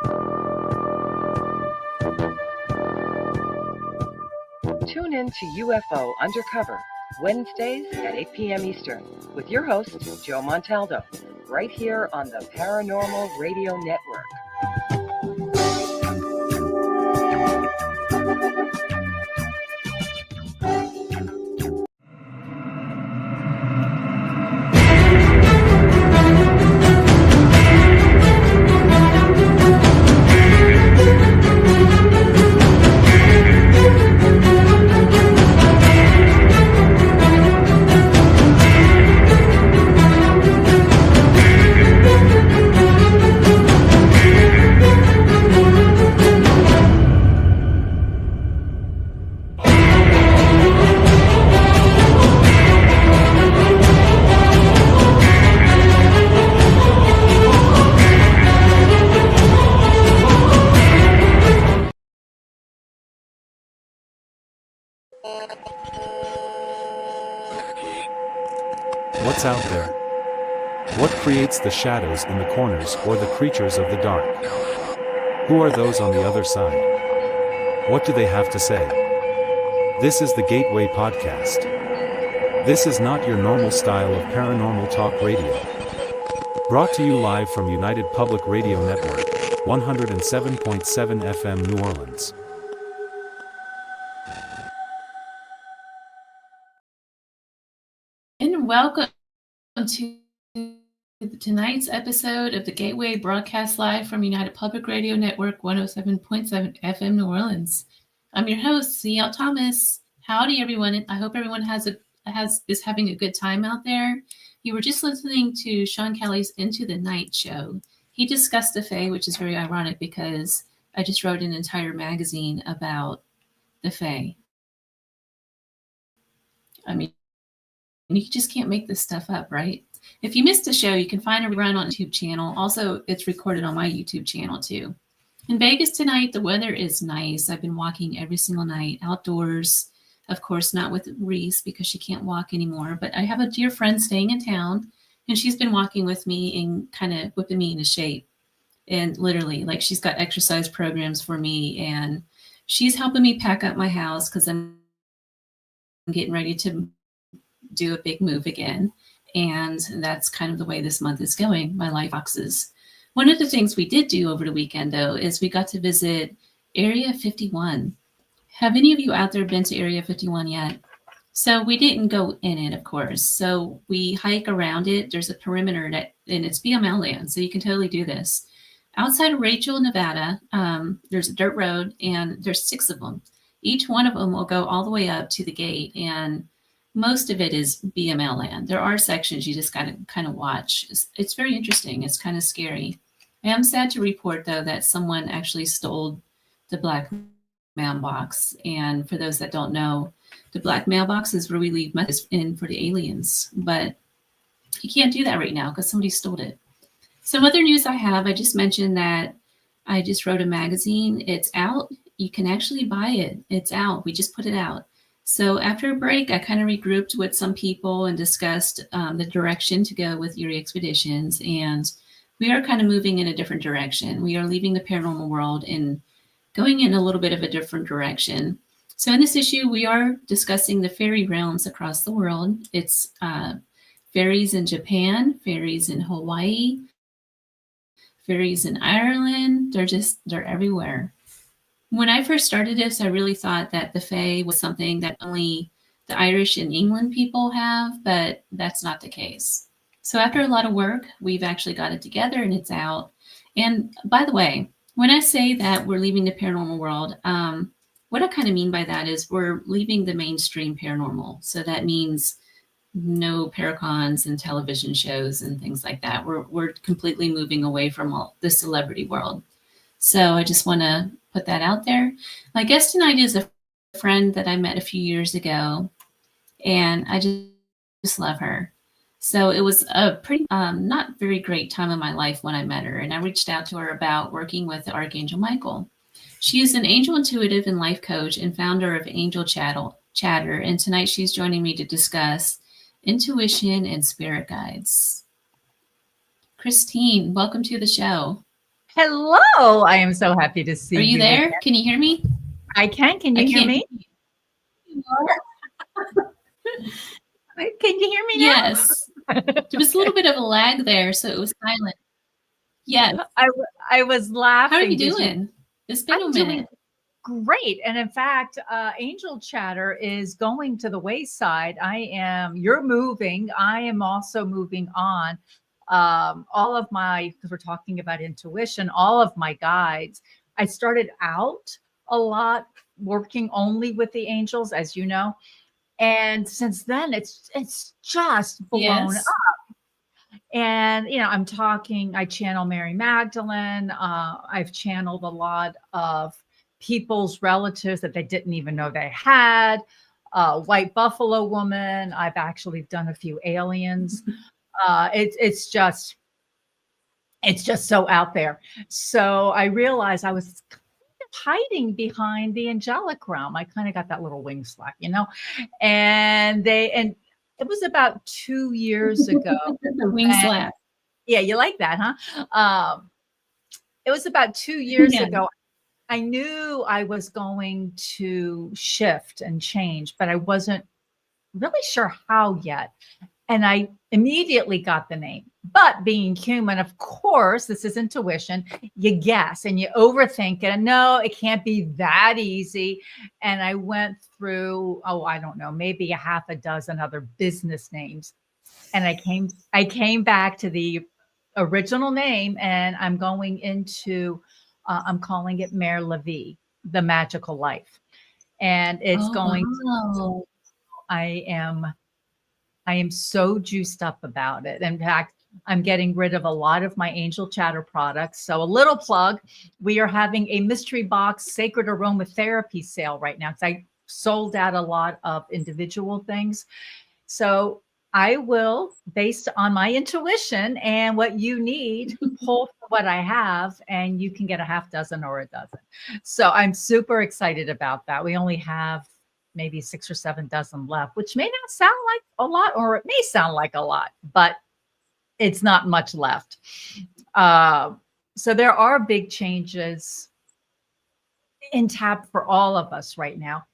Tune in to UFO Undercover, Wednesdays at 8 p.m. Eastern, with your host, Joe Montaldo, right here on the Paranormal Radio Network. What's out there? What creates the shadows in the corners or the creatures of the dark? Who are those on the other side? What do they have to say? This is the Gateway Podcast. This is not your normal style of paranormal talk radio. Brought to you live from United Public Radio Network, 107.7 FM New Orleans. And welcome to tonight's episode of the Gateway broadcast live from United Public Radio Network 107.7 FM New Orleans. I'm your host, C.L. Thomas. Howdy, everyone. I hope everyone is having a good time out there. You were just listening to Sean Kelly's Into the Night show. He discussed the Fae, which is very ironic because I just wrote an entire magazine about the Fae. I mean, you just can't make this stuff up, right? If you missed the show, you can find a rerun on YouTube channel. Also, it's recorded on my YouTube channel too. In Vegas tonight, the weather is nice. I've been walking every single night outdoors. Of course, not with Reese because she can't walk anymore. But I have a dear friend staying in town, and she's been walking with me and kind of whipping me into shape. And literally, like, she's got exercise programs for me, and she's helping me pack up my house because I'm getting ready to do a big move again. And that's kind of the way this month is going, my life boxes. One of the things we did do over the weekend, though, is we got to visit Area 51. Have any of you out there been to Area 51 yet? So we didn't go in it, of course. So we hike around it. There's a perimeter and it's BML land, so you can totally do this. Outside of Rachel, Nevada, there's a dirt road, and there's 6 of them. Each one of them will go all the way up to the gate, and most of it is BML land. There are sections you just got to kind of watch. It's very interesting. It's kind of scary. I am sad to report, though, that someone actually stole the black mailbox. And for those that don't know, the black mailbox is where we leave messages in for the aliens. But you can't do that right now because somebody stole it. Some other news I just mentioned that I just wrote a magazine. It's out. You can actually buy it. It's out. We just put it out. So after a break, I kind of regrouped with some people and discussed the direction to go with Eerie Expeditions. And we are kind of moving in a different direction. We are leaving the paranormal world and going in a little bit of a different direction. So in this issue, we are discussing the fairy realms across the world. It's fairies in Japan, fairies in Hawaii, fairies in Ireland. They're everywhere. When I first started this, I really thought that the Fae was something that only the Irish and England people have, but that's not the case. So after a lot of work, we've actually got it together and it's out. And by the way, when I say that we're leaving the paranormal world, what I kind of mean by that is we're leaving the mainstream paranormal. So that means no paracons and television shows and things like that. We're completely moving away from all the celebrity world. So I just want to put that out there. My guest tonight is a friend that I met a few years ago, and I just love her. So it was a pretty not very great time in my life when I met her, and I reached out to her about working with the Archangel Michael. She is an angel intuitive and life coach and founder of Angel Chatter, and tonight she's joining me to discuss intuition and spirit guides. Christine, welcome to the show. Hello. I am so happy to see Are you you again. there? Can you hear me? I can. Can I you hear can't me? hear you. Can you hear me now? Yes. There was a little bit of a lag there, so it was silent. Yes. I was laughing. How are you doing? It's been a I'm minute. doing great. And in fact, Angel Chatter is going to the wayside. You're moving. I am also moving on. All of my, because we're talking about intuition, all of my guides, I started out a lot working only with the angels, as you know. And since then, it's just blown up. Yes. And I channel Mary Magdalene. I've channeled a lot of people's relatives that they didn't even know they had. White Buffalo Woman. I've actually done a few aliens. It's just so out there. So I realized I was kind of hiding behind the angelic realm. I kind of got that little wing slack, and it was about 2 years ago. The wing slap. Yeah, you like that, huh? It was about 2 years Yeah. ago. I knew I was going to shift and change, but I wasn't really sure how yet. And I immediately got the name. But being human, of course, this is intuition. You guess and you overthink it. And no, it can't be that easy. And I went through, I don't know, maybe a half a dozen other business names. And I came back to the original name, and I'm going into, I'm calling it Mare La Vie, the magical life. And it's going, wow. I am so juiced up about it. In fact, I'm getting rid of a lot of my Angel Chatter products. So a little plug, we are having a mystery box sacred aromatherapy sale right now because I sold out a lot of individual things. So I will, based on my intuition and what you need, pull from what I have, and you can get a half dozen or a dozen. So I'm super excited about that. We only have maybe 6 or 7 dozen left, which may not sound like a lot, or it may sound like a lot, but it's not much left. So there are big changes in tap for all of us right now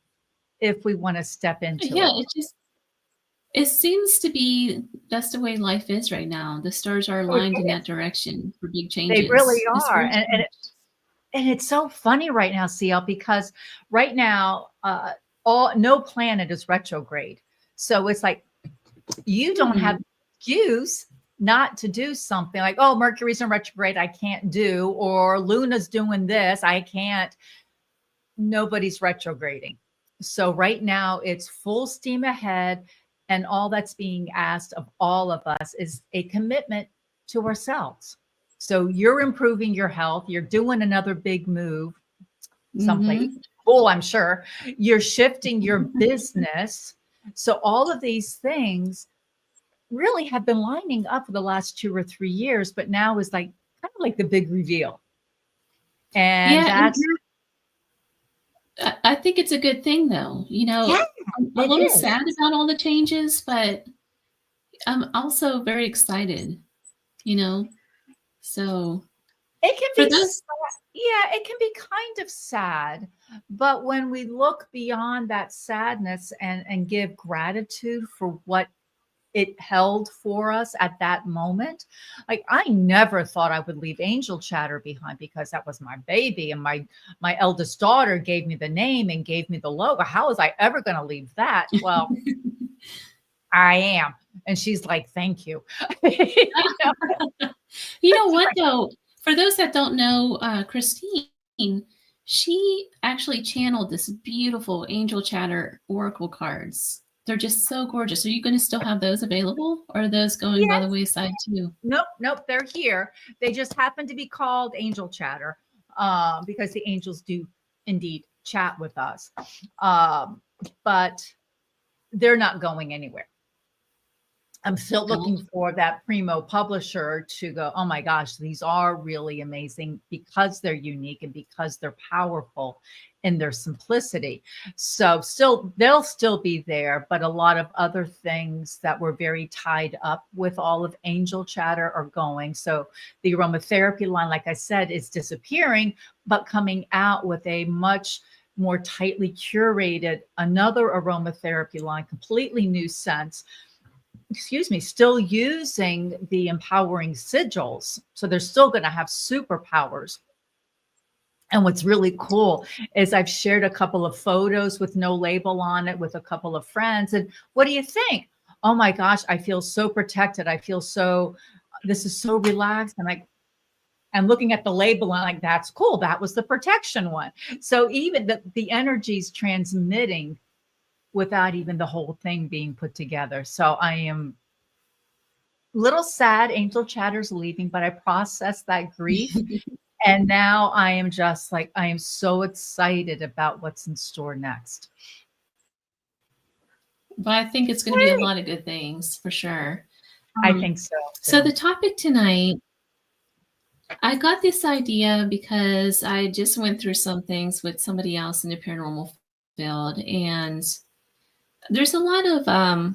if we want to step into it. It seems to be that's the way life is right now. The stars are aligned in that direction for big changes. They really are. And it's so funny right now, CL, because right now, no planet is retrograde. So it's like you don't have excuse not to do something like, oh, Mercury's in retrograde, I can't do, or Luna's doing this, I can't. Nobody's retrograding. So right now it's full steam ahead. And all that's being asked of all of us is a commitment to ourselves. So you're improving your health. You're doing another big move someplace cool, I'm sure. You're shifting your business. So all of these things really have been lining up for the last 2 or 3 years, but now is like kind of like the big reveal. And that's, I think it's a good thing, though. I'm a little sad about all the changes, but I'm also very excited. So it can be, it can be kind of sad, but when we look beyond that sadness and give gratitude for what it held for us at that moment. Like I never thought I would leave Angel Chatter behind because that was my baby, and my eldest daughter gave me the name and gave me the logo. How was I ever going to leave that? Well, I am. And she's like, thank you. You know what, though? For those that don't know, Christine, she actually channeled this beautiful Angel Chatter Oracle cards. They're just so gorgeous. Are you going to still have those available, or are those going by the wayside too? Nope. They're here. They just happen to be called Angel Chatter because the angels do indeed chat with us. But they're not going anywhere. I'm still looking for that primo publisher to go, oh my gosh, these are really amazing because they're unique and because they're powerful in their simplicity. So they'll still be there, but a lot of other things that were very tied up with all of Angel Chatter are going. So the aromatherapy line, like I said, is disappearing, but coming out with a much more tightly curated, another aromatherapy line, completely new scents. Excuse me, still using the empowering sigils. So they're still going to have superpowers. And what's really cool is I've shared a couple of photos with no label on it with a couple of friends. And what do you think? Oh my gosh, I feel so protected. I feel so, this is so relaxed. And I'm looking at the label and I'm like, that's cool. That was the protection one. So even the energy's transmitting without even the whole thing being put together. So I am a little sad Angel Chatter's leaving, but I processed that grief. And now I am just like, I am so excited about what's in store next. But I think it's going to be a lot of good things for sure. I think so. So the topic tonight, I got this idea because I just went through some things with somebody else in the paranormal field, and there's a lot of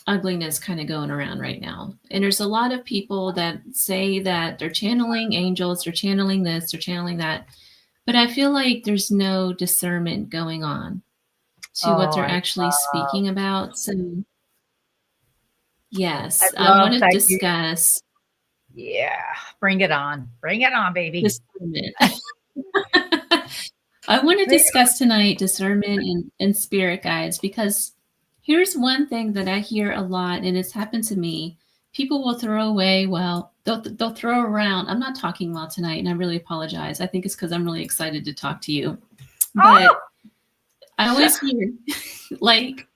ugliness kind of going around right now. And there's a lot of people that say that they're channeling angels, they're channeling this, they're channeling that. But I feel like there's no discernment going on to what they're actually speaking about. So yes, I want to discuss. Yeah, bring it on. Bring it on, baby. Discernment. I want to discuss tonight discernment and spirit guides, because here's one thing that I hear a lot, and it's happened to me. People will throw away, they'll throw around. I'm not talking well tonight, and I really apologize. I think it's because I'm really excited to talk to you. But I always hear, like,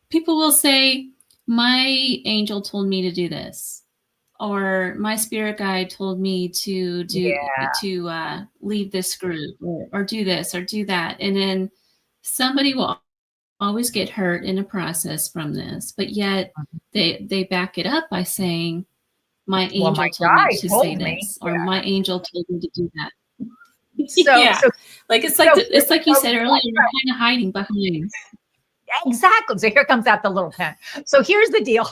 people will say, my angel told me to do this, or my spirit guide told me to leave this group, or do this or do that. And then somebody will always get hurt in a process from this, but yet they back it up by saying, my angel told me to say this, or my angel told me to do that. So like it's like you said earlier, you're kind of hiding behind. Exactly. So here comes out the little pen. So here's the deal.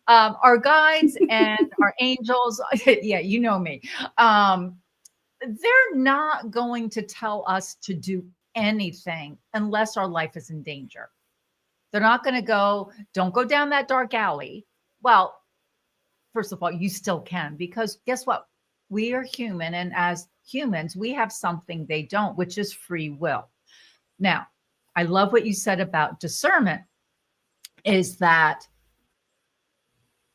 Our guides and our angels, yeah, you know me. They're not going to tell us to do anything unless our life is in danger. They're not going to go, don't go down that dark alley. Well, first of all, you still can, because guess what? We are human. And as humans, we have something they don't, which is free will. Now, I love what you said about discernment, is that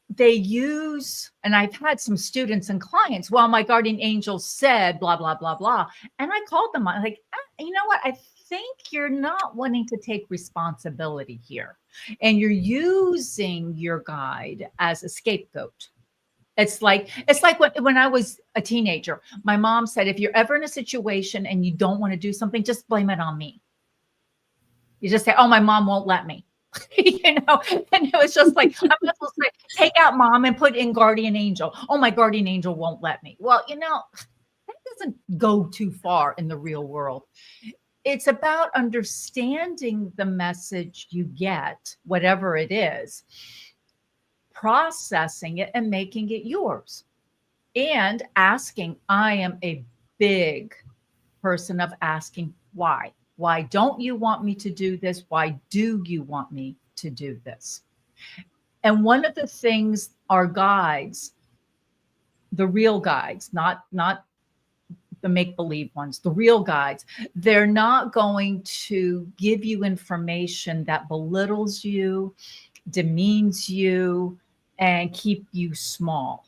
they use, and I've had some students and clients, well, my guardian angel said blah, blah, blah, blah. And I called them, I'm like, you know what? I think you're not wanting to take responsibility here. And you're using your guide as a scapegoat. It's like when I was a teenager, my mom said, if you're ever in a situation and you don't want to do something, just blame it on me. You just say, oh, my mom won't let me. You know, and it was just like, I'm not supposed to take out mom and put in guardian angel. Oh, my guardian angel won't let me. Well, you know, that doesn't go too far in the real world. It's about understanding the message you get, whatever it is, processing it and making it yours, and asking. I am a big person of asking why. Why don't you want me to do this? Why do you want me to do this? And one of the things our guides, the real guides, not the make-believe ones, the real guides, they're not going to give you information that belittles you, demeans you, and keep you small.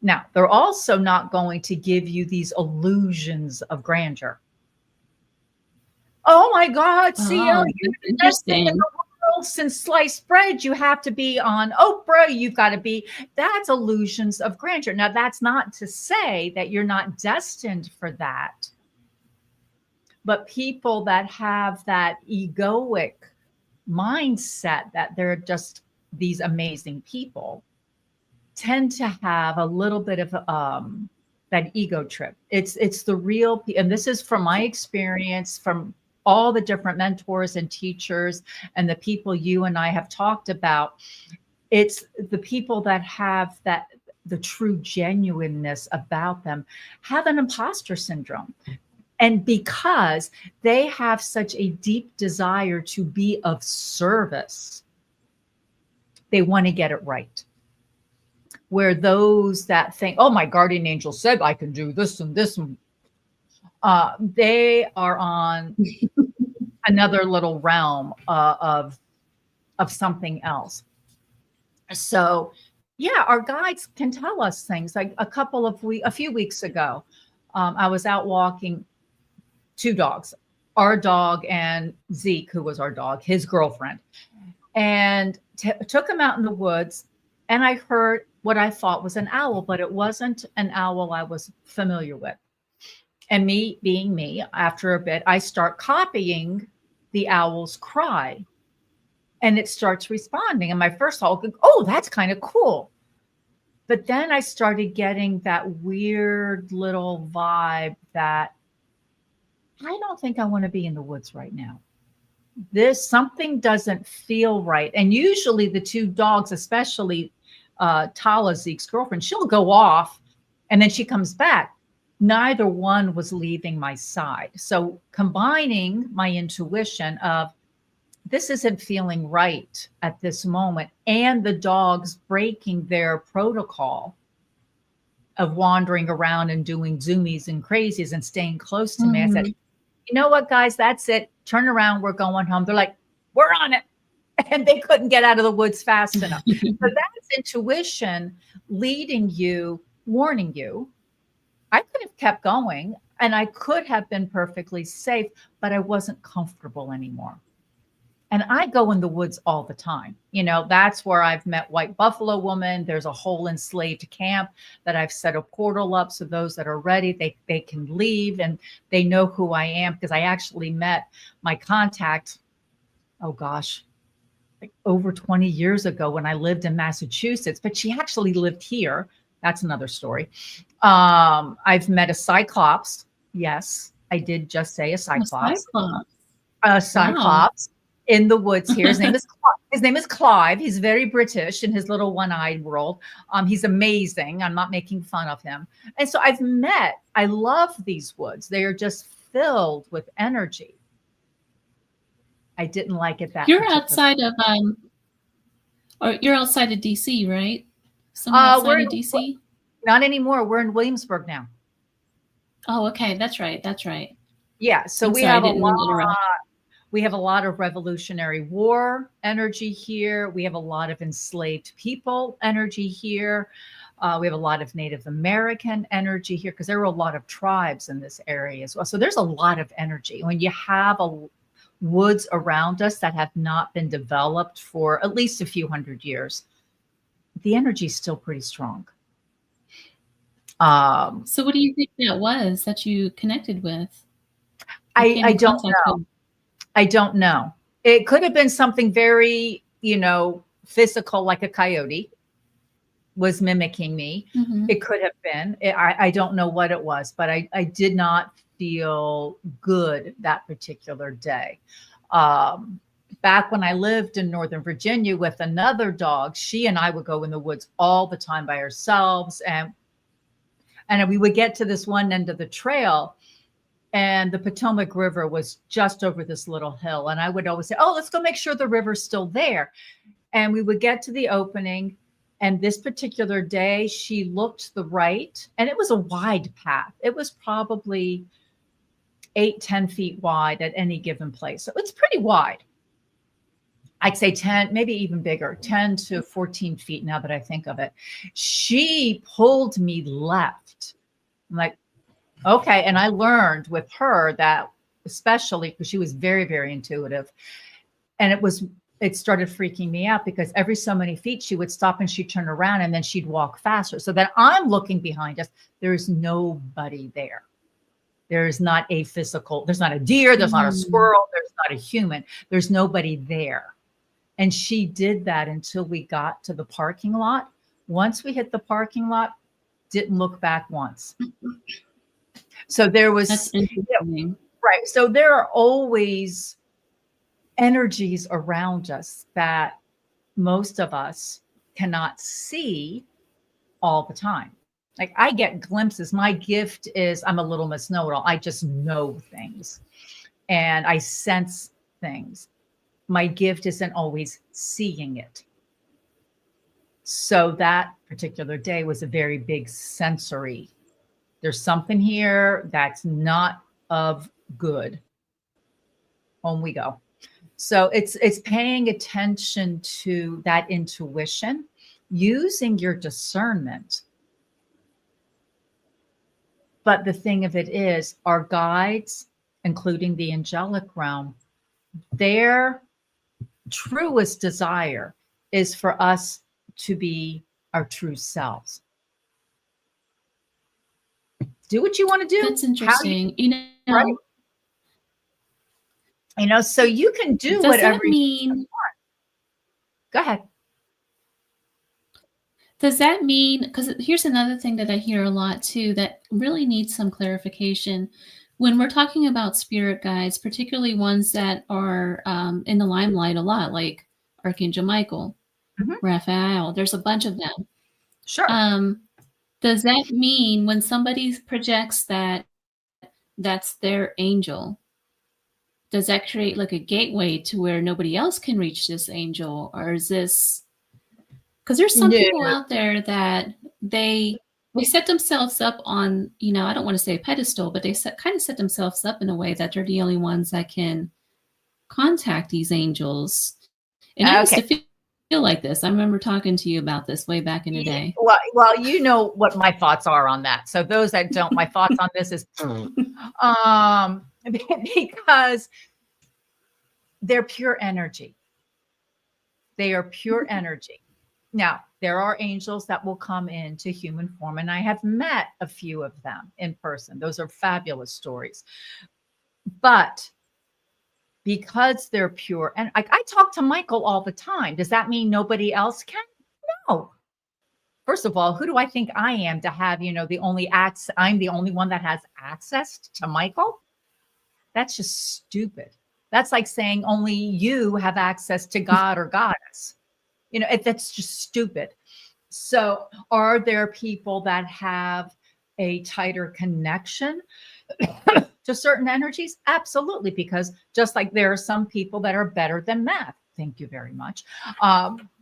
Now, they're also not going to give you these illusions of grandeur. Oh my God, CL, you're the best thing in the world. Since sliced bread, you have to be on Oprah. You've got to be, that's illusions of grandeur. Now, that's not to say that you're not destined for that. But people that have that egoic mindset that they're just these amazing people tend to have a little bit of that ego trip. It's the real, and this is from my experience, from all the different mentors and teachers and the people you and I have talked about. It's the people that have that, the true genuineness about them, have an imposter syndrome. And because they have such a deep desire to be of service, they want to get it right. Where those that think, oh, my guardian angel said I can do this and this, and they are on another little realm of something else. So, yeah, our guides can tell us things. Like a few weeks ago, I was out walking two dogs, our dog and Zeke, who was our dog, his girlfriend, and took him out in the woods. And I heard what I thought was an owl, but it wasn't an owl I was familiar with. And me being me, after a bit, I start copying the owl's cry. And it starts responding. And my first thought, oh, that's kind of cool. But then I started getting that weird little vibe that I don't think I want to be in the woods right now. Something doesn't feel right. And usually the two dogs, especially Tala, Zeke's girlfriend, she'll go off and then she comes back. Neither one was leaving my side. So combining my intuition of this isn't feeling right at this moment, and the dogs breaking their protocol of wandering around and doing zoomies and crazies and staying close to me. I said, you know what, guys, that's it. Turn around. We're going home. They're like, we're on it. And they couldn't get out of the woods fast enough. So that's intuition leading you, warning you. I could have kept going and I could have been perfectly safe, but I wasn't comfortable anymore. And I go in the woods all the time. You know, that's where I've met White Buffalo Woman. There's a whole enslaved camp that I've set a portal up. So those that are ready, they can leave and they know who I am, because I actually met my contact, oh gosh, like over 20 years ago when I lived in Massachusetts, but she actually lived here. That's another story. I've met a cyclops. Yes, I did just say a cyclops. A cyclops. Wow. In the woods here. His name is Clive. He's very British in his little one-eyed world. He's amazing. I'm not making fun of him. And so I love these woods. They are just filled with energy. I didn't like it that You're outside of or you're outside of DC, right? Somewhere outside of DC? Not anymore. We're in Williamsburg now. Oh, okay. That's right. Yeah. So we have a lot of Revolutionary War energy here. We have a lot of enslaved people energy here. We have a lot of Native American energy here because there were a lot of tribes in this area as well. So there's a lot of energy. When you have woods around us that have not been developed for at least a few hundred years, the energy is still pretty strong. So what do you think that was that you connected with? I don't know. I don't know. It could have been something very, physical, like a coyote was mimicking me. Mm-hmm. It could have been. I don't know what it was, but I did not feel good that particular day. Back when I lived in Northern Virginia with another dog, she and I would go in the woods all the time by ourselves. And we would get to this one end of the trail, and the Potomac River was just over this little hill. And I would always say, oh, let's go make sure the river's still there. And we would get to the opening. And this particular day, she looked to the right, and it was a wide path. It was probably 8-10 feet wide at any given place. So it's pretty wide. I'd say 10, maybe even bigger, 10 to 14 feet now that I think of it. She pulled me left. I'm like, okay. And I learned with her that, especially because she was very, very intuitive. And it started freaking me out because every so many feet she would stop and she'd turn around and then she'd walk faster. So that I'm looking behind us. There's nobody there. There's not a physical, there's not a deer, there's not a squirrel, there's not a human. There's nobody there. And she did that until we got to the parking lot. Once we hit the parking lot, didn't look back once. So there was, That's interesting. right. So there are always energies around us that most of us cannot see all the time. Like I get glimpses. My gift is I'm a little Miss Know-it-all. I just know things and I sense things. My gift isn't always seeing it. So that particular day was a very big sensory. There's something here that's not of good. Home we go. So it's paying attention to that intuition, using your discernment. But the thing of it is, our guides, including the angelic realm, their truest desire is for us to be our true selves. Do what you want to do. That's interesting. Right. So you can do does whatever that mean, you want. Go ahead. Does that mean, because here's another thing that I hear a lot too that really needs some clarification. When we're talking about spirit guides, particularly ones that are in the limelight a lot, like Archangel Michael, Raphael, there's a bunch of them. Sure. Does that mean when somebody projects that that's their angel, does that create like a gateway to where nobody else can reach this angel? Or is this, because there's some people out there that they set themselves up on, I don't want to say a pedestal, but they kind of set themselves up in a way that they're the only ones that can contact these angels. And I used to feel like this. I remember talking to you about this way back in the day. Well, you know what my thoughts are on that. So those that don't, my thoughts on this is because they're pure energy. They are pure energy. Now, there are angels that will come into human form, and I have met a few of them in person. Those are fabulous stories. But because they're pure, and I talk to Michael all the time. Does that mean nobody else can? No. First of all, who do I think I am to have, the only I'm the only one that has access to Michael? That's just stupid. That's like saying only you have access to God or goddess. That's just stupid. So are there people that have a tighter connection to certain energies? Absolutely, because just like there are some people that are better than math, thank you very much,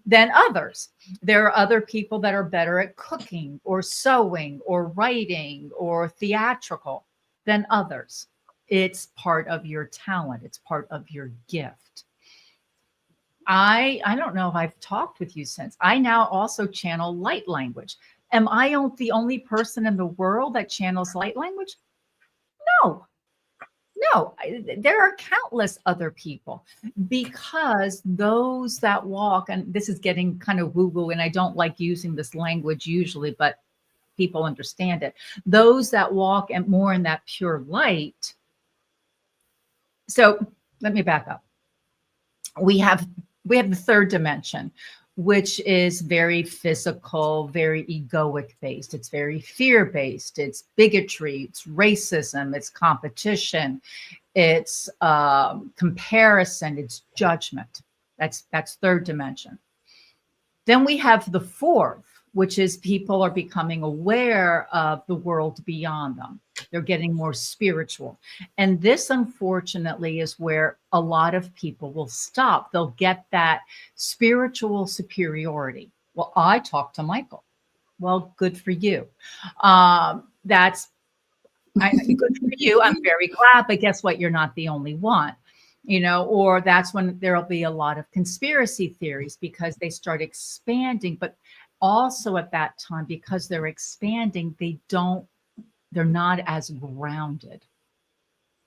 than others. There are other people that are better at cooking or sewing or writing or theatrical than others. It's part of your talent. It's part of your gift. I don't know if I've talked with you since. I now also channel light language. Am I the only person in the world that channels light language? No. There are countless other people, because those that walk, and this is getting kind of woo-woo, and I don't like using this language usually, but people understand it. Those that walk and more in that pure light. So let me back up. We have the third dimension, which is very physical, very egoic based. It's very fear based. It's bigotry. It's racism. It's competition. It's comparison. It's judgment. That's third dimension. Then we have the fourth, which is people are becoming aware of the world beyond them. They're getting more spiritual. And this, unfortunately, is where a lot of people will stop. They'll get that spiritual superiority. Well, I talk to Michael. Well, good for you. That's good for you. I'm very glad. But guess what? You're not the only one. Or that's when there'll be a lot of conspiracy theories, because they start expanding. But also at that time, because they're expanding, they're not as grounded.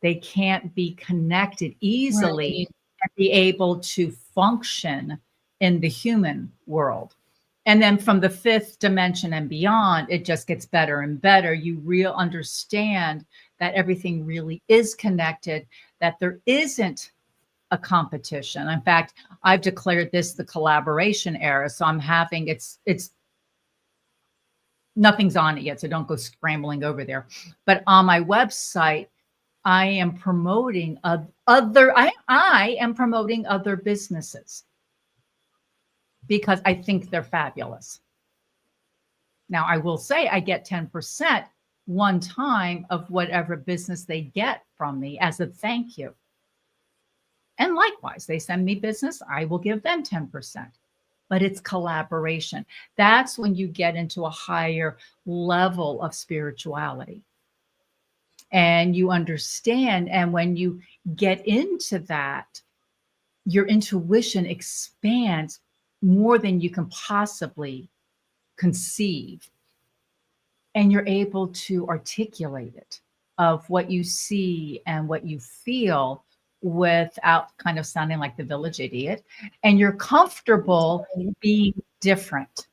They can't be connected easily and be able to function in the human world. And then from the fifth dimension and beyond, it just gets better and better. You understand that everything really is connected, that there isn't a competition. In fact, I've declared this the collaboration era. So I'm having it's nothing's on it yet, so don't go scrambling over there. But on my website, I am promoting I am promoting other businesses because I think they're fabulous. Now, I will say I get 10% one time of whatever business they get from me as a thank you. And likewise, they send me business, I will give them 10%. But it's collaboration. That's when you get into a higher level of spirituality. And you understand. And when you get into that, your intuition expands more than you can possibly conceive. And you're able to articulate it of what you see and what you feel without kind of sounding like the village idiot. And you're comfortable being different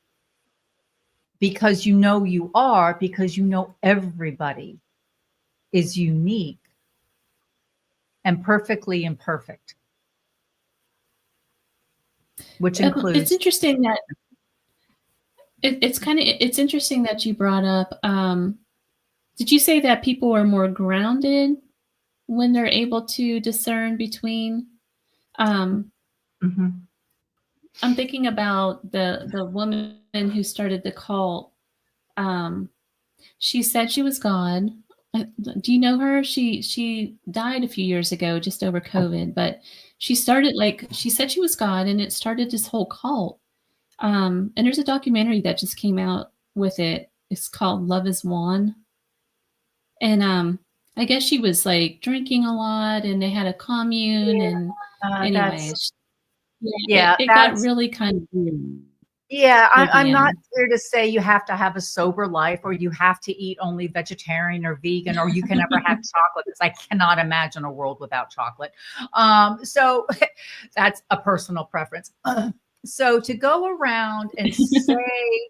because you know you are, because you know everybody is unique and perfectly imperfect, which includes. It's interesting that it's interesting that you brought up. Did you say that people are more grounded when they're able to discern between? Mm-hmm. I'm thinking about the woman who started the cult. She said she was God. Do you know her? She died a few years ago, just over COVID. But she started, she said she was God, and it started this whole cult. And there's a documentary that just came out with it. It's called Love Is One. And I guess she was like drinking a lot, and they had a commune. Yeah, and anyways, it got really kind of weird. Yeah, I'm not here to say you have to have a sober life or you have to eat only vegetarian or vegan or you can never have chocolate, because I cannot imagine a world without chocolate. So that's a personal preference. So to go around and say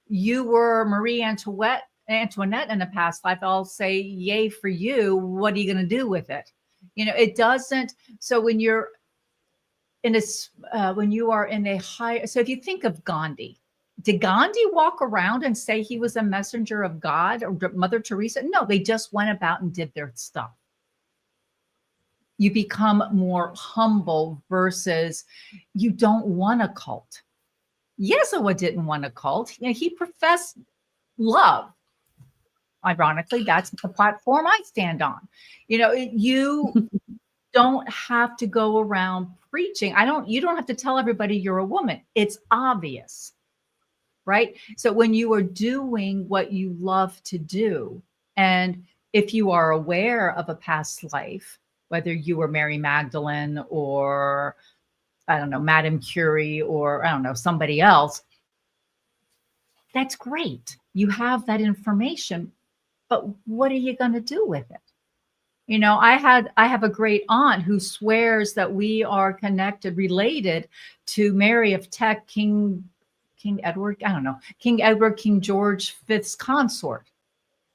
you were Marie Antoinette in a past life, I'll say, yay for you. What are you going to do with it? It doesn't. So when you're when you are in a high, so if you think of Gandhi, did Gandhi walk around and say he was a messenger of God, or Mother Teresa? No, they just went about and did their stuff. You become more humble versus you don't want a cult. Yeshua didn't want a cult. He professed love. Ironically, that's the platform I stand on. You don't have to go around preaching. You don't have to tell everybody you're a woman. It's obvious, right? So when you are doing what you love to do, and if you are aware of a past life, whether you were Mary Magdalene or, I don't know, Madame Curie, or I don't know, somebody else, that's great. You have that information, but what are you going to do with it? I have a great aunt who swears that we are related to Mary of Teck, King Edward, I don't know, King Edward, King George V's consort.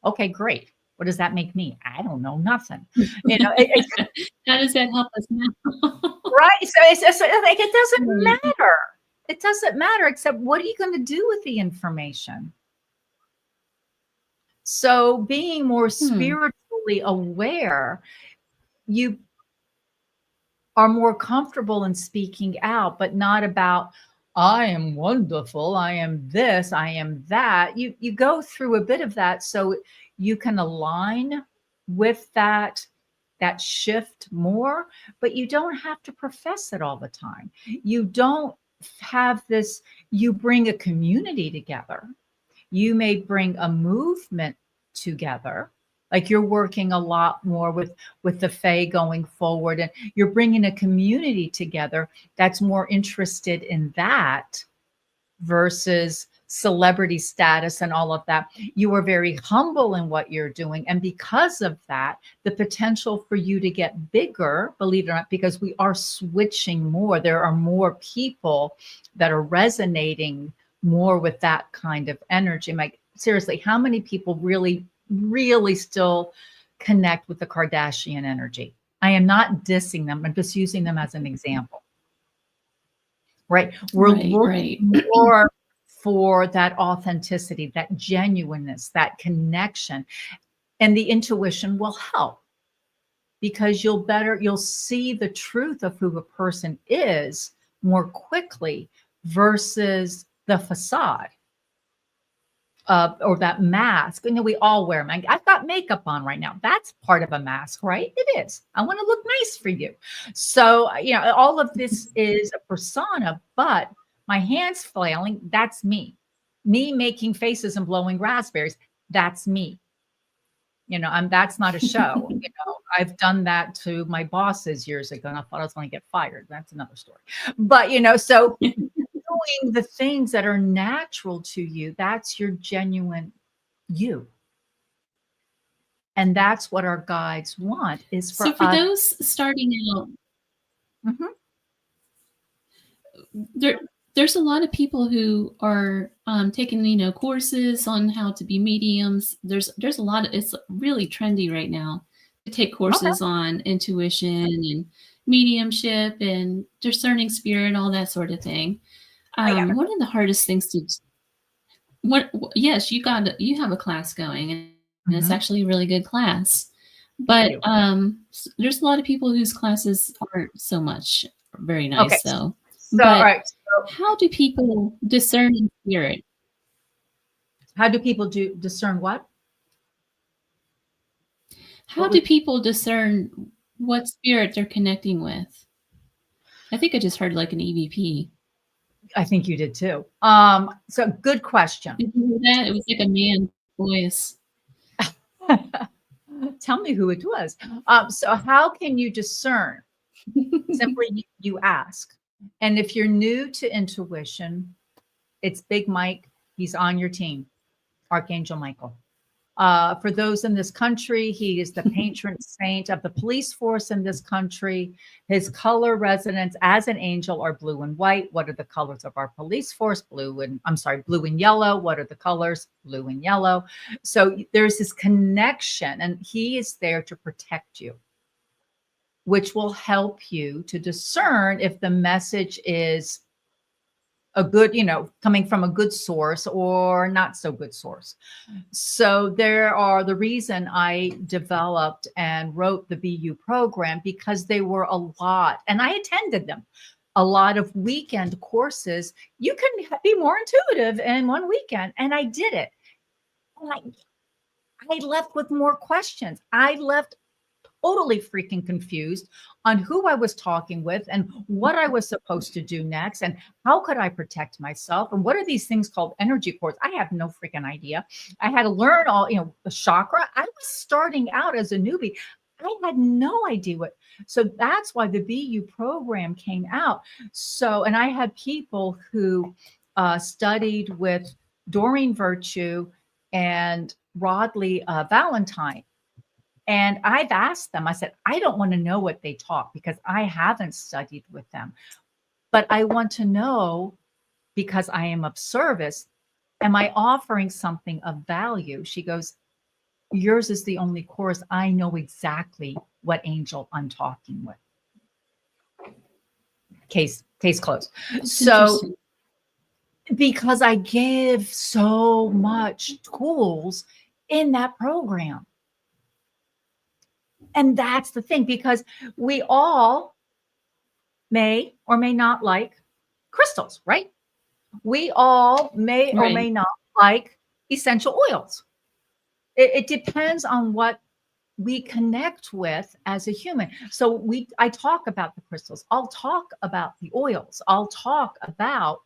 Okay, great. What does that make me? I don't know, nothing. How does that help us now? Right. So it's like, it doesn't matter. It doesn't matter, except what are you going to do with the information? So being more spiritually aware, you are more comfortable in speaking out, but not about, I am wonderful, I am this, I am that. You go through a bit of that so you can align with that shift more, but you don't have to profess it all the time. You don't have this, you bring a community together. You may bring a movement together. Like you're working a lot more with the Fae going forward, and you're bringing a community together that's more interested in that versus celebrity status and all of that. You are very humble in what you're doing. And because of that, the potential for you to get bigger, believe it or not, because we are switching more. There are more people that are resonating more with that kind of energy. Like, seriously, how many people really still connect with the Kardashian energy? I am not dissing them. I'm just using them as an example. Right? We're Right. looking more for that authenticity, that genuineness, that connection. And the intuition will help, because you'll see the truth of who a person is more quickly versus the facade or that mask. You know, we all wear mask. I've got makeup on right now. That's part of a mask, right? It is. I want to look nice for you. So, you know, all of this is a persona, but my hands flailing, that's me. Me making faces and blowing raspberries, that's me. You know, that's not a show. You know, I've done that to my bosses years ago, and I thought I was going to get fired. That's another story. But, you know, so doing the things that are natural to you, that's your genuine you. And that's what our guides want, is for So for us. those starting out, Mhm. there's a lot of people who are taking, you know, courses on how to be mediums. There's a lot of, it's really trendy right now to take courses on intuition and mediumship and discerning spirit, all that sort of thing. One of the hardest things to yes, you have a class going, and it's Mhm. actually a really good class. But there's a lot of people whose classes aren't so much very nice. Okay. So, So, all right. So how do people discern in spirit? how do people discern what? How do people discern what spirit they're connecting with? I think I just heard like an EVP. I think you did too. So good question. Did you hear that? It was like a man's voice. Tell me who it was. So how can you discern? Simply you ask. And if you're new to intuition, it's Big Mike. He's on your team, Archangel Michael. For those in this country, he is the patron saint of the police force in this country. His color resonance as an angel are blue and white. What are the colors of our police force? Blue and yellow. What are the colors? Blue and yellow. So there's this connection, and he is there to protect you, which will help you to discern if the message is a good, you know, coming from a good source or not so good source. So the reason I developed and wrote the BU program, because they were a lot, and I attended them, a lot of weekend courses. You can be more intuitive in one weekend. And I did it. And I left with more questions. I left totally freaking confused on who I was talking with and what I was supposed to do next and how could I protect myself and what are these things called energy cords. I have no freaking idea. I had to learn all, you know, the chakra. I was starting out as a newbie. I had no idea what. So that's why the BU program came out. So, and I had people who studied with Doreen Virtue and Rodley Valentine. And I've asked them, I said, I don't want to know what they taught because I haven't studied with them, but I want to know because I am of service. Am I offering something of value? She goes, yours is the only course. I know exactly what angel I'm talking with. Case closed. So because I give so much tools in that program. And that's the thing, because we all may or may not like crystals, right? We all may or may not like essential oils. It depends on what we connect with as a human. So I talk about the crystals. I'll talk about the oils. I'll talk about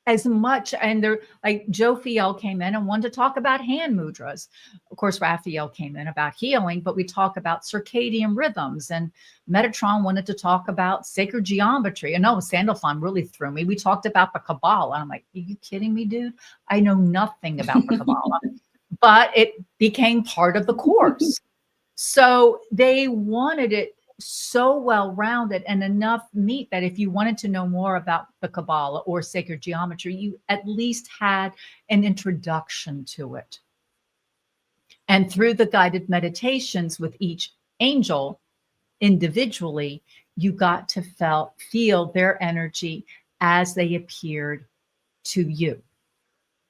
as much, and they're like Joe Fiel came in and wanted to talk about hand mudras. Of course, Raphael came in about healing, but we talk about circadian rhythms, and Metatron wanted to talk about sacred geometry. And no, Sandalphon really threw me. We talked about the Kabbalah. I'm like, are you kidding me, dude? I know nothing about the Kabbalah, but it became part of the course. So they wanted it so well-rounded and enough meat that if you wanted to know more about the Kabbalah or sacred geometry, you at least had an introduction to it. And through the guided meditations with each angel, individually, you got to feel their energy as they appeared to you.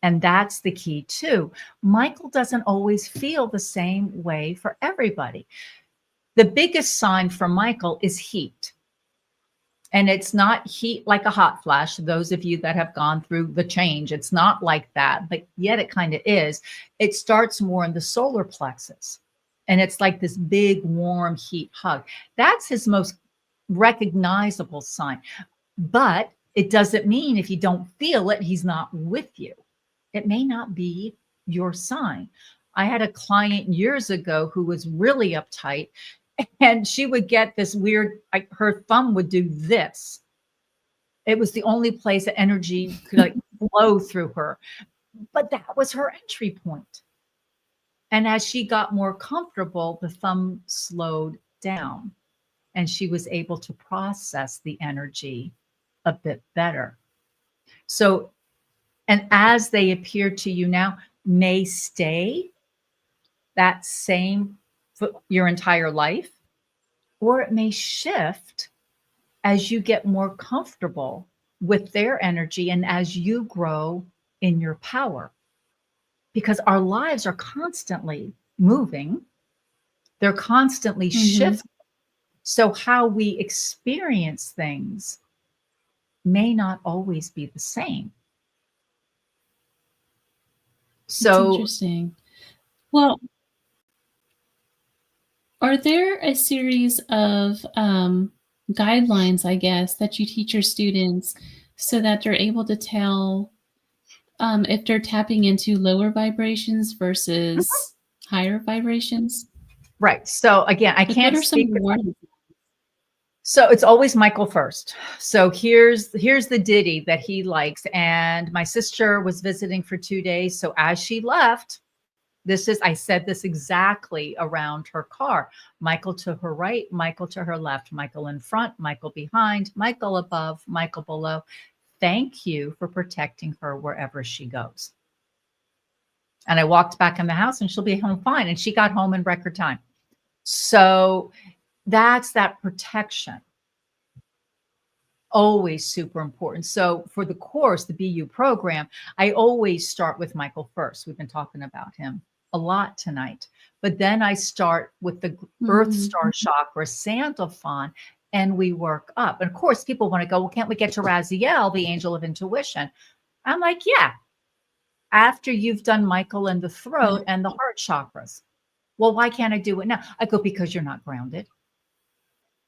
And that's the key too. Michael doesn't always feel the same way for everybody. The biggest sign for Michael is heat. And it's not heat like a hot flash. Those of you that have gone through the change, it's not like that, but yet it kind of is. It starts more in the solar plexus. And it's like this big, warm heat hug. That's his most recognizable sign. But it doesn't mean if you don't feel it, he's not with you. It may not be your sign. I had a client years ago who was really uptight, and she would get this weird, like her thumb would do this. It was the only place that energy could like flow through her. But that was her entry point. And as she got more comfortable, the thumb slowed down and she was able to process the energy a bit better. So, and as they appear to you now, may stay that same for your entire life, or it may shift as you get more comfortable with their energy and as you grow in your power. Because our lives are constantly moving, they're constantly shifting. So how we experience things may not always be the same. So that's interesting. Well, are there a series of guidelines, I guess, that you teach your students so that they're able to tell if they're tapping into lower vibrations versus higher vibrations? Right. So again, I can't What are some speak. warnings? So it's always Michael first. So here's the ditty that he likes. And my sister was visiting for 2 days. So as she left, I said this exactly around her car. Michael to her right, Michael to her left, Michael in front, Michael behind, Michael above, Michael below. Thank you for protecting her wherever she goes. And I walked back in the house and she'll be home fine. And she got home in record time. So that's that protection. Always super important. So for the course, the BU program, I always start with Michael first. We've been talking about him a lot tonight. But then I start with the Earth Star Chakra, Sandalphon, and we work up. And of course, people want to go, well, can't we get to Raziel, the angel of intuition? I'm like, yeah, after you've done Michael in the throat and the heart chakras. Well, why can't I do it now? I go, because you're not grounded.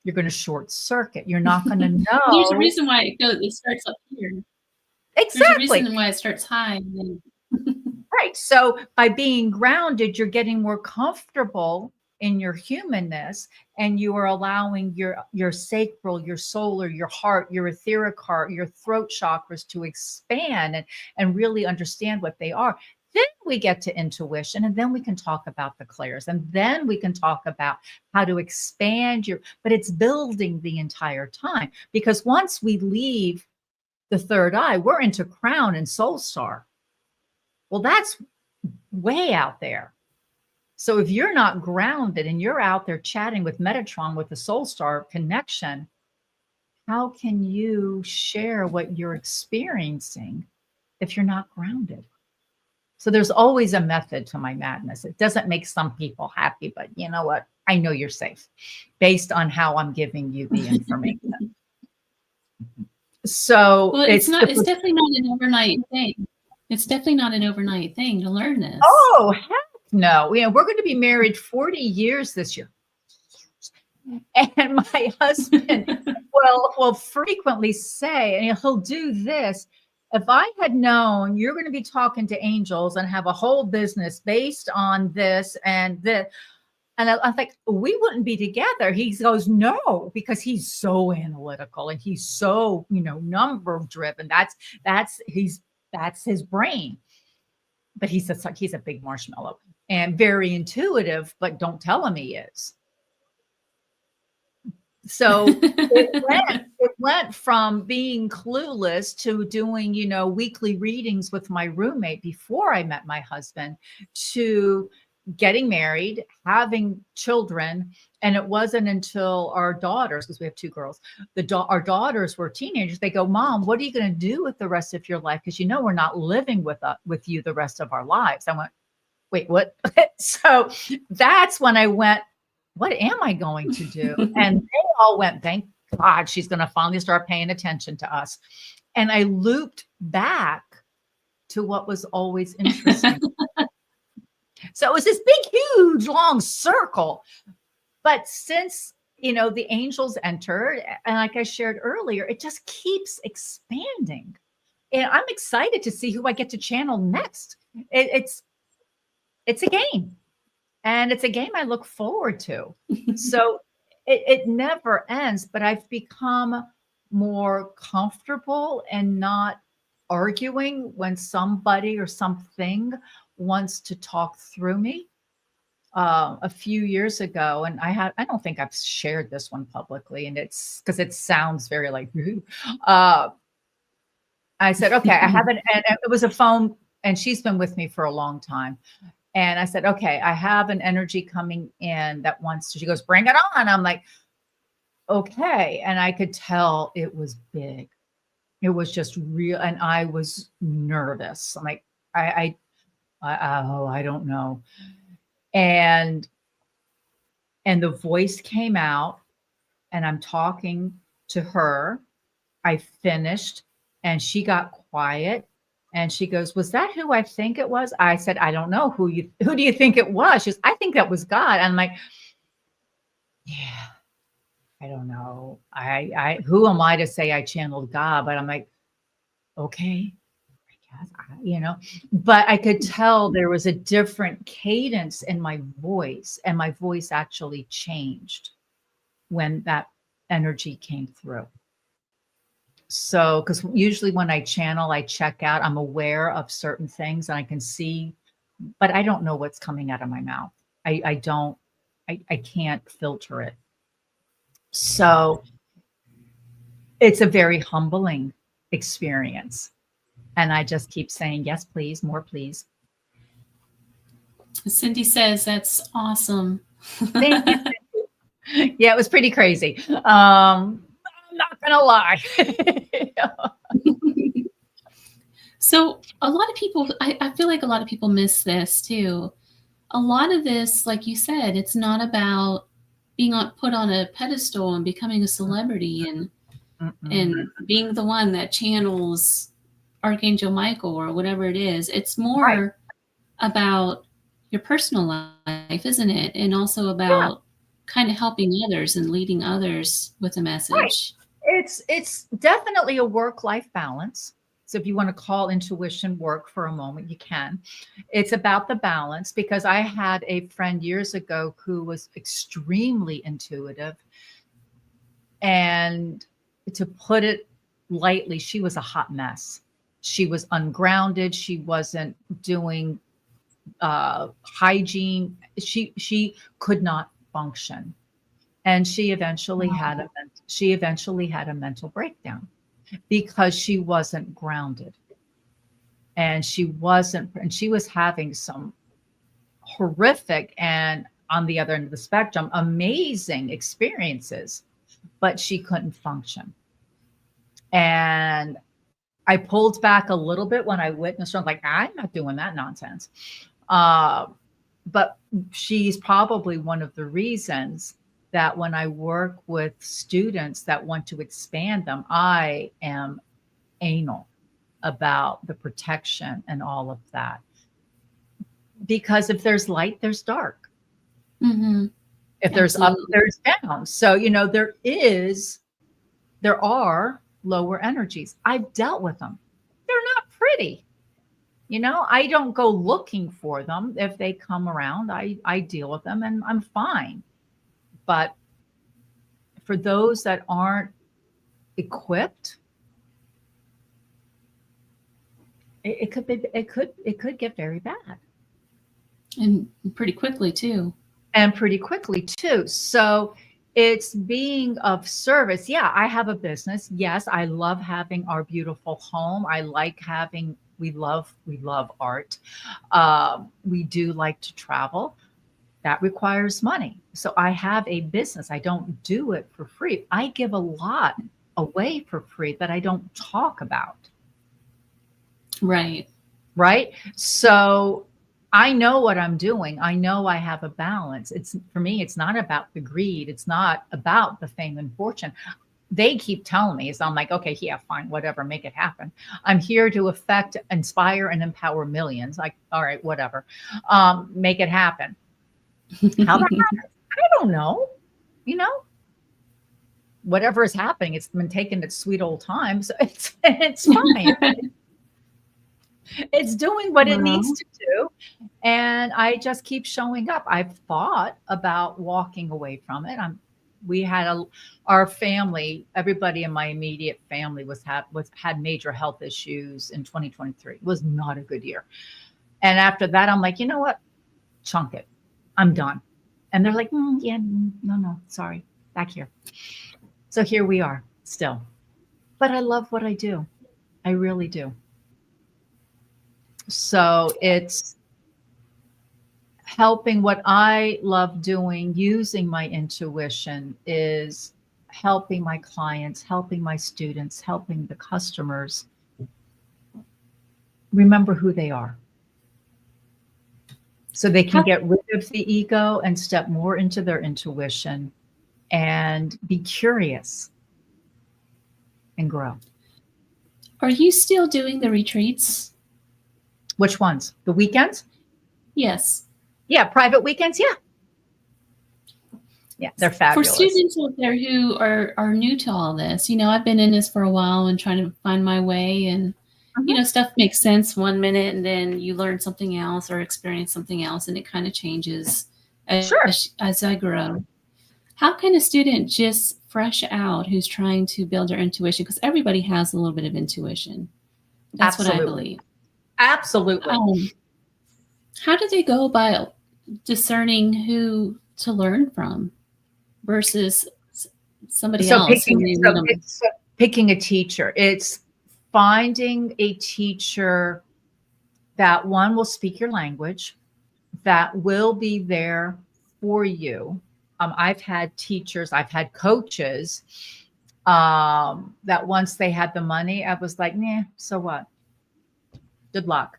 You're going to short circuit. You're not going to know. There's a reason why it starts up here. Exactly. There's a reason why it starts high. Right. So by being grounded, you're getting more comfortable in your humanness, and you are allowing your sacral, your solar, your heart, your etheric heart, your throat chakras to expand and really understand what they are. Then we get to intuition, and then we can talk about the clairs, and then we can talk about how to expand but it's building the entire time, because once we leave the third eye, we're into crown and soul star. Well, that's way out there. So if you're not grounded and you're out there chatting with Metatron with the soul star connection, how can you share what you're experiencing if you're not grounded? So there's always a method to my madness. It doesn't make some people happy, but you know what? I know you're safe based on how I'm giving you the information. So well, it's definitely not an overnight thing. It's definitely not an overnight thing to learn this. Oh, heck no. We're going to be married 40 years this year. And my husband will frequently say, and he'll do this, if I had known you're going to be talking to angels and have a whole business based on this and this, and I think we wouldn't be together. He goes, no, because he's so analytical and he's so, number driven. That's his brain. But he says he's a big marshmallow and very intuitive, but don't tell him he is. So it went from being clueless to doing, weekly readings with my roommate before I met my husband, to getting married, having children. And it wasn't until our daughters, because we have 2 girls, our daughters were teenagers. They go, Mom, what are you going to do with the rest of your life? Because we're not living with you the rest of our lives. I went, wait, what? So that's when I went, what am I going to do? And they all went, thank God she's going to finally start paying attention to us. And I looped back to what was always interesting. So it was this big, huge, long circle. But since, the angels entered, and like I shared earlier, it just keeps expanding. And I'm excited to see who I get to channel next. It's a game. And it's a game I look forward to. So it never ends, but I've become more comfortable and not arguing when somebody or something wants to talk through me. A few years ago, and I don't think I've shared this one publicly, and it's because it sounds very like, I said, okay, I haven't, and it was a phone, and she's been with me for a long time. And I said, okay, I have an energy coming in that wants to, she goes, bring it on. I'm like, okay. And I could tell it was big. It was just real. And I was nervous. I'm like, I don't know. And the voice came out, and I'm talking to her. I finished, and she got quiet, and she goes, was that who I think it was? I said, I don't know. Who do you think it was? She goes, I think that was God. I'm like, yeah, I don't know. I who am I to say I channeled God? But I'm like, okay. But I could tell there was a different cadence in my voice, and my voice actually changed when that energy came through. So, because usually when I channel, I check out, I'm aware of certain things and I can see, but I don't know what's coming out of my mouth. I can't filter it. So it's a very humbling experience. And I just keep saying, yes, please, more, please. Cindy says, that's awesome. Thank you, Cindy. Yeah, it was pretty crazy. I'm not going to lie. So a lot of people, I feel like a lot of people miss this too. A lot of this, like you said, it's not about being put on a pedestal and becoming a celebrity and being the one that channels Archangel Michael or whatever it is. It's more about your personal life, isn't it? And also about kind of helping others and leading others with a message. Right. It's definitely a work-life balance. So if you want to call intuition work for a moment, you can. It's about the balance, because I had a friend years ago who was extremely intuitive. And to put it lightly, she was a hot mess. She was ungrounded. She wasn't doing hygiene. She could not function, and she eventually had a mental breakdown because she wasn't grounded, and she was having some horrific and, on the other end of the spectrum, amazing experiences, but she couldn't function. And I pulled back a little bit when I witnessed her. I'm like, I'm not doing that nonsense. But she's probably one of the reasons that when I work with students that want to expand them, I am anal about the protection and all of that. Because if there's light, there's dark. Mm-hmm. If there's up, there's down. So, there are lower energies. I've dealt with them. They're not pretty. I don't go looking for them. If they come around, I deal with them and I'm fine. But for those that aren't equipped, it could get very bad. And pretty quickly too. So it's being of service. Yeah, I have a business. Yes, I love having our beautiful home. I like having We love art. We do like to travel. That requires money. So I have a business. I don't do it for free. I give a lot away for free that I don't talk about. Right. Right. So I know what I'm doing. I know I have a balance. It's for me, it's not about the greed. It's not about the fame and fortune. They keep telling me, so I'm like, okay, yeah, fine, whatever, make it happen. I'm here to affect, inspire, and empower millions. Like, all right, whatever. Make it happen. How that happens, I don't know. You know, whatever is happening, it's been taking its sweet old time. So it's fine. It's doing what it needs to do. And I just keep showing up. I've thought about walking away from it. We had our family, everybody in my immediate family had major health issues in 2023. It was not a good year. And after that, I'm like, you know what? Chunk it. I'm done. And they're like, yeah, no, sorry, back here. So here we are still. But I love what I do. I really do. So it's helping. What I love doing, using my intuition, is helping my clients, helping my students, helping the customers remember who they are. So they can get rid of the ego and step more into their intuition and be curious and grow. Are you still doing the retreats? Which ones? The weekends? Yes. Yeah, private weekends. Yeah. Yeah, they're fabulous. For students out there who are new to all this, I've been in this for a while and trying to find my way, and stuff makes sense one minute and then you learn something else or experience something else, and it kind of changes as I grow. How can a student just fresh out who's trying to build their intuition, because everybody has a little bit of intuition. That's Absolutely. what I believe. Absolutely. How do they go about discerning who to learn from versus somebody else? Picking a teacher. It's finding a teacher that, one, will speak your language, that will be there for you. I've had teachers, I've had coaches that once they had the money, I was like, nah, so what? Good luck.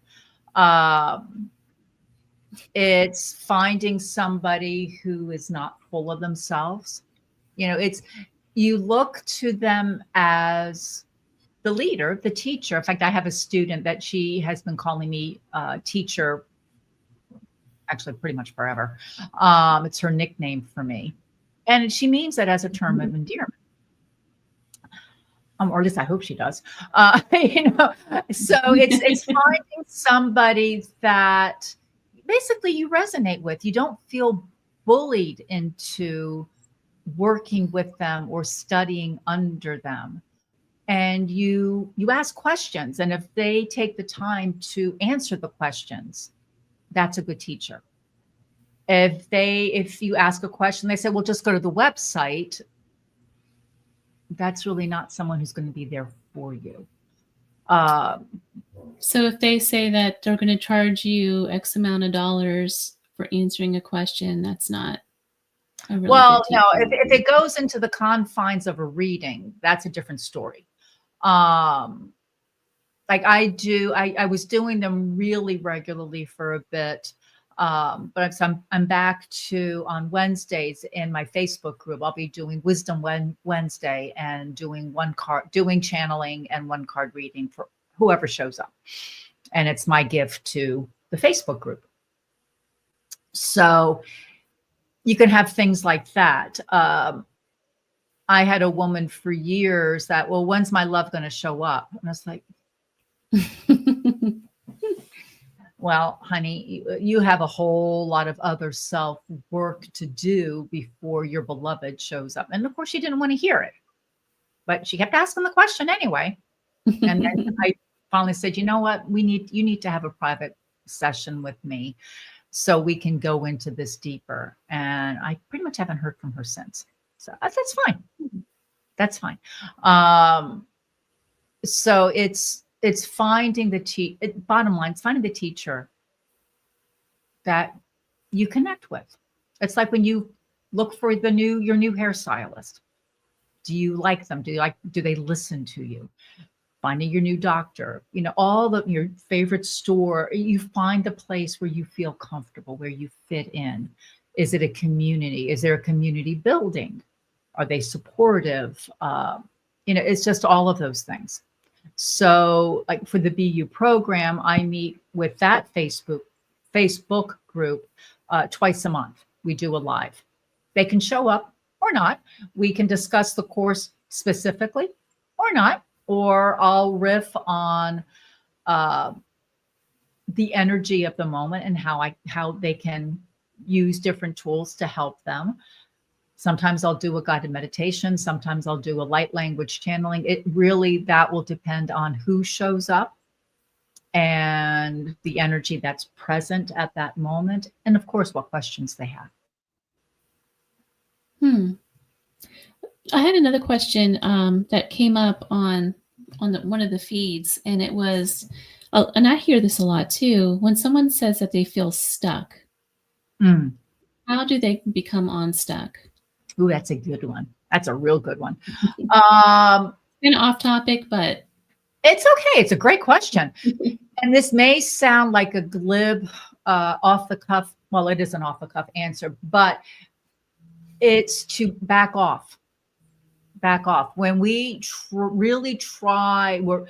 It's finding somebody who is not full of themselves. You look to them as the leader, the teacher. In fact, I have a student that she has been calling me teacher, actually pretty much forever. It's her nickname for me. And she means that as a term of endearment. Or at least I hope she does. So it's finding somebody that basically you resonate with. You don't feel bullied into working with them or studying under them. And you ask questions. And if they take the time to answer the questions, that's a good teacher. If you ask a question, they say, well, just go to the website. That's really not someone who's going to be there for you. So if they say that they're going to charge you X amount of dollars for answering a question, that's not a really good teacher. No, if it goes into the confines of a reading, that's a different story. Like I was doing them really regularly for a bit. But I'm back to on Wednesdays in my Facebook group. I'll be doing Wisdom Wednesday and doing channeling and one card reading for whoever shows up. And it's my gift to the Facebook group. So you can have things like that. I had a woman for years that, well, when's my love going to show up? And I was like, well, honey, you have a whole lot of other self work to do before your beloved shows up. And of course, she didn't want to hear it, but she kept asking the question anyway. And then I finally said, you know what? You need to have a private session with me so we can go into this deeper. And I pretty much haven't heard from her since. So that's fine. That's fine. So it's it's finding bottom line, it's finding the teacher that you connect with. It's like when you look for your new hairstylist. Do you like them? Do they listen to you? Finding your new doctor, your favorite store, you find the place where you feel comfortable, where you fit in. Is it a community? Is there a community building? Are they supportive? It's just all of those things. So like for the BU program, I meet with that Facebook group twice a month. We do a live. They can show up or not. We can discuss the course specifically or not, or I'll riff on the energy of the moment and how they can use different tools to help them. Sometimes I'll do a guided meditation. Sometimes I'll do a light language channeling. That will depend on who shows up and the energy that's present at that moment. And of course, what questions they have. I had another question that came up on one of the feeds, and it was, and I hear this a lot too, when someone says that they feel stuck, how do they become unstuck? Ooh, that's a good one. That's a real good one. Kind of off topic, but it's okay. It's a great question. And this may sound like a glib, off the cuff. Well, it is an off the cuff answer, but it's to back off. Back off. When we really try, we're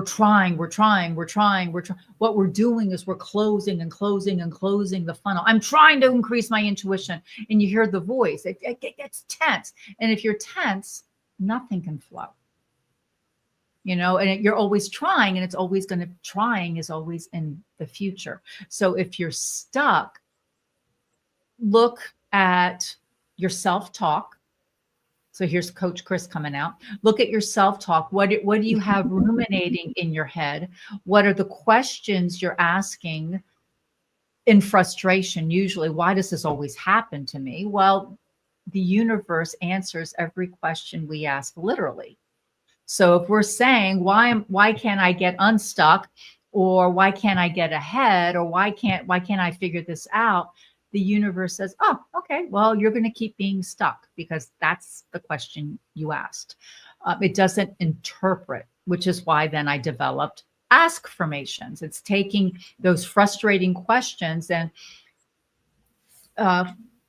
trying. What we're doing is we're closing the funnel. I'm trying to increase my intuition, and you hear the voice. It gets tense, and if you're tense, nothing can flow. And you're always trying, and trying is always in the future. So if you're stuck, look at your self-talk. So here's Coach Chris coming out. Look at your self-talk. What do you have ruminating in your head? What are the questions you're asking in frustration? Usually, why does this always happen to me? Well, the universe answers every question we ask literally. So if we're saying, why can't I get unstuck? Or why can't I get ahead? Or why can't I figure this out? The universe says, oh, okay, well, you're going to keep being stuck because that's the question you asked. It doesn't interpret, which is why then I developed ask formations. It's taking those frustrating questions and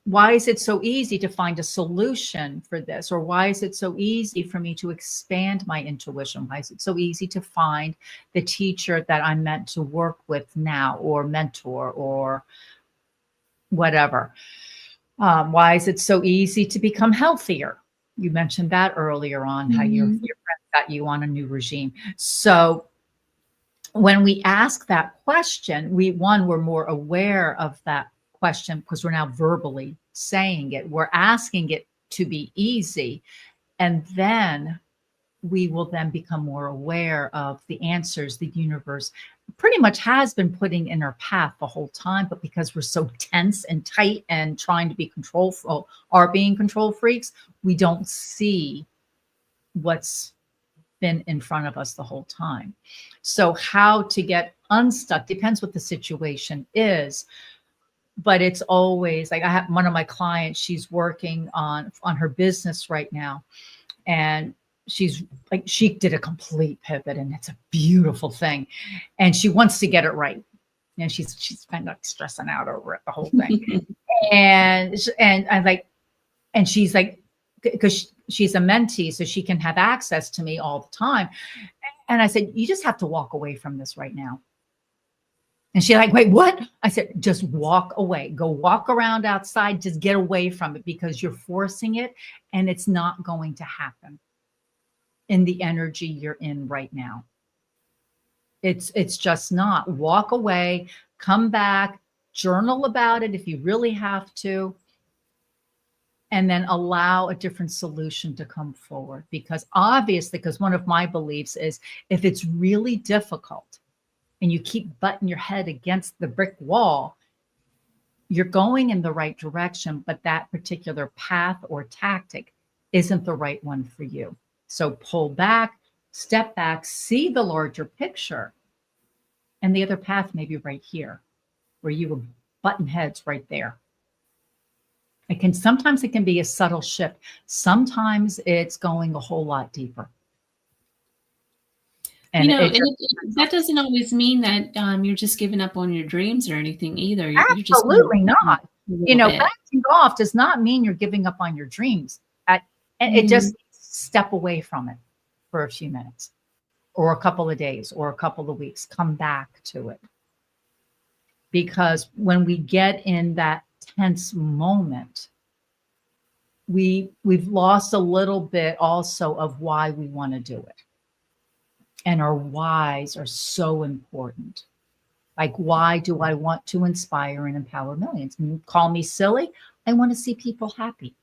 why is it so easy to find a solution for this? Or why is it so easy for me to expand my intuition? Why is it so easy to find the teacher that I'm meant to work with now, or mentor, or whatever? Why is it so easy to become healthier? You mentioned that earlier on, how your friend got you on a new regime. So when we ask that question, we're more aware of that question because we're now verbally saying it. We're asking it to be easy. And then we will then become more aware of the answers the universe pretty much has been putting in our path the whole time. But because we're so tense and tight and trying to be being control freaks, we don't see what's been in front of us the whole time. So how to get unstuck depends what the situation is. But it's always like, I have one of my clients, she's working on her business right now. And she's like, she did a complete pivot, and it's a beautiful thing. And she wants to get it right. And she's kind of stressing out over it, the whole thing. and I'm like, and she's like, because she's a mentee, so she can have access to me all the time. And I said, you just have to walk away from this right now. And she's like, wait, what? I said, just walk away. Go walk around outside. Just get away from it because you're forcing it and it's not going to happen in the energy you're in right now. It's just not. Walk away, come back, journal about it if you really have to, and then allow a different solution to come forward. Because obviously, because one of my beliefs is if it's really difficult, and you keep butting your head against the brick wall, you're going in the right direction, but that particular path or tactic isn't the right one for you. So pull back, step back, see the larger picture, and the other path may be right here, where you were button heads right there. Sometimes it can be a subtle shift. Sometimes it's going a whole lot deeper. And that doesn't always mean that you're just giving up on your dreams or anything either. Absolutely not. Backing off does not mean you're giving up on your dreams. It just step away from it for a few minutes or a couple of days or a couple of weeks. Come back to it. Because when we get in that tense moment, we've lost a little bit also of why we want to do it. And our whys are so important. Like, why do I want to inspire and empower millions? And call me silly. I want to see people happy.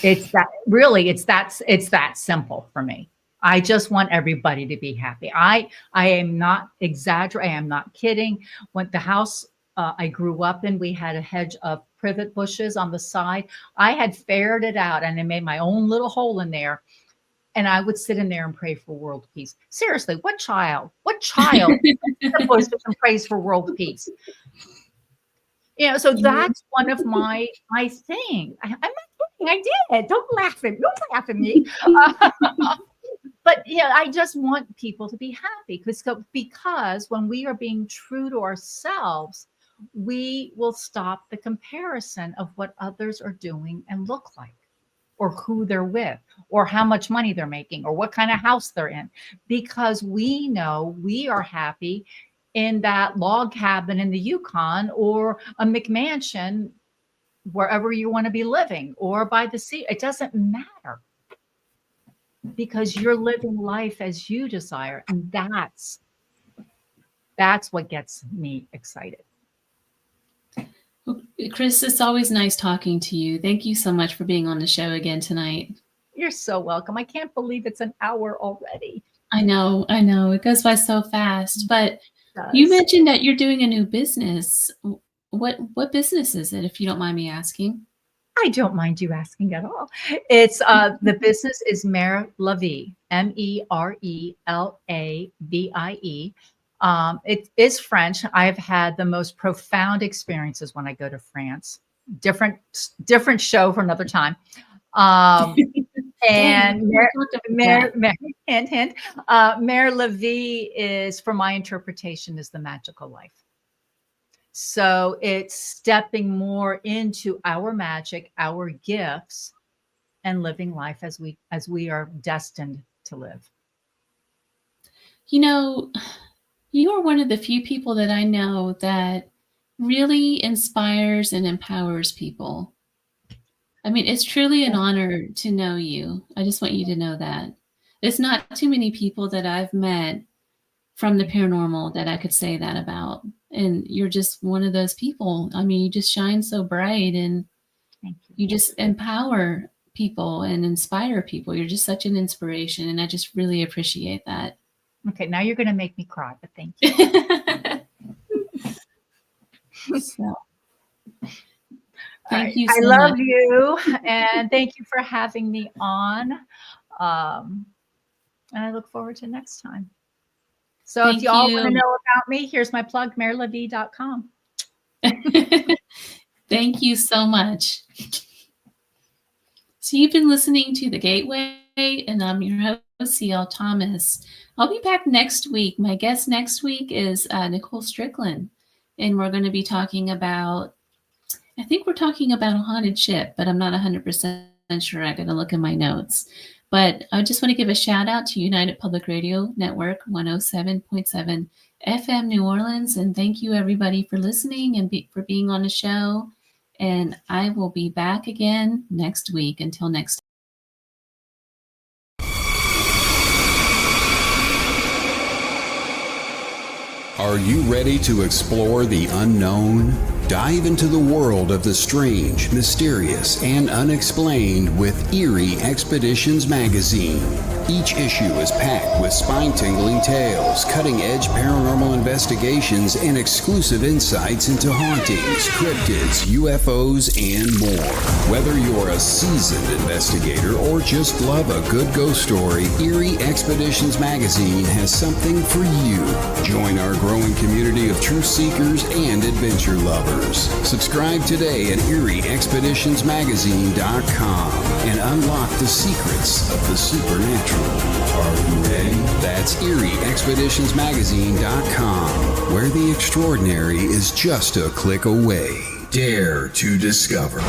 It's that simple for me. I just want everybody to be happy. I am not exaggerating. I am not kidding. When the house I grew up in, we had a hedge of privet bushes on the side. I had ferreted it out and I made my own little hole in there. And I would sit in there and pray for world peace. Seriously, what child the bushes and prays for world peace? So that's one of my things. I'm not kidding. I did. Don't laugh at me. But I just want people to be happy because when we are being true to ourselves, we will stop the comparison of what others are doing and look like, or who they're with, or how much money they're making, or what kind of house they're in, because we know we are happy in that log cabin in the Yukon or a McMansion, wherever you want to be living, or by the sea. It doesn't matter, because you're living life as you desire. And that's what gets me excited. Chris, it's always nice talking to you. Thank you so much for being on the show again tonight. You're so welcome. I can't believe it's an hour already. I know. It goes by so fast. But you mentioned that you're doing a new business. What business is it, if you don't mind me asking? I don't mind you asking at all. It's the business is Mere La Vie, MERELAVIE. It is French. I've had the most profound experiences when I go to France. Different show for another time. And Mere La Vie is, for my interpretation, is the magical life. So it's stepping more into our magic, our gifts, and living life as we are destined to live. You are one of the few people that I know that really inspires and empowers people. I mean, it's truly an honor to know you. I just want you to know that. There's not too many people that I've met from the paranormal that I could say that about. And you're just one of those people. I mean, you just shine so bright, and you just empower people and inspire people. You're just such an inspiration, and I just really appreciate that. Okay, now you're going to make me cry, but thank you. Thank you so much. I love you, and thank you for having me on. And I look forward to next time. So if y'all want to know about me, here's my plug, merelavie.com. Thank you so much. So you've been listening to The Gateway, and I'm your host, C.L. Thomas. I'll be back next week. My guest next week is Nicole Strickland, and we're going to be talking about, I think we're talking about a haunted ship, but I'm not 100% sure. I got to look in my notes. But I just want to give a shout out to United Public Radio Network 107.7 FM New Orleans. And thank you everybody for listening and for being on the show. And I will be back again next week. Until next time. Are you ready to explore the unknown? Dive into the world of the strange, mysterious, and unexplained with Eerie Expeditions magazine. Each issue is packed with spine-tingling tales, cutting-edge paranormal investigations, and exclusive insights into hauntings, cryptids, UFOs, and more. Whether you're a seasoned investigator or just love a good ghost story, Eerie Expeditions magazine has something for you. Join our growing community of truth seekers and adventure lovers. Subscribe today at EerieExpeditionsMagazine.com and unlock the secrets of the supernatural. Are you ready? That's EerieExpeditionsMagazine.com, where the extraordinary is just a click away. Dare to discover.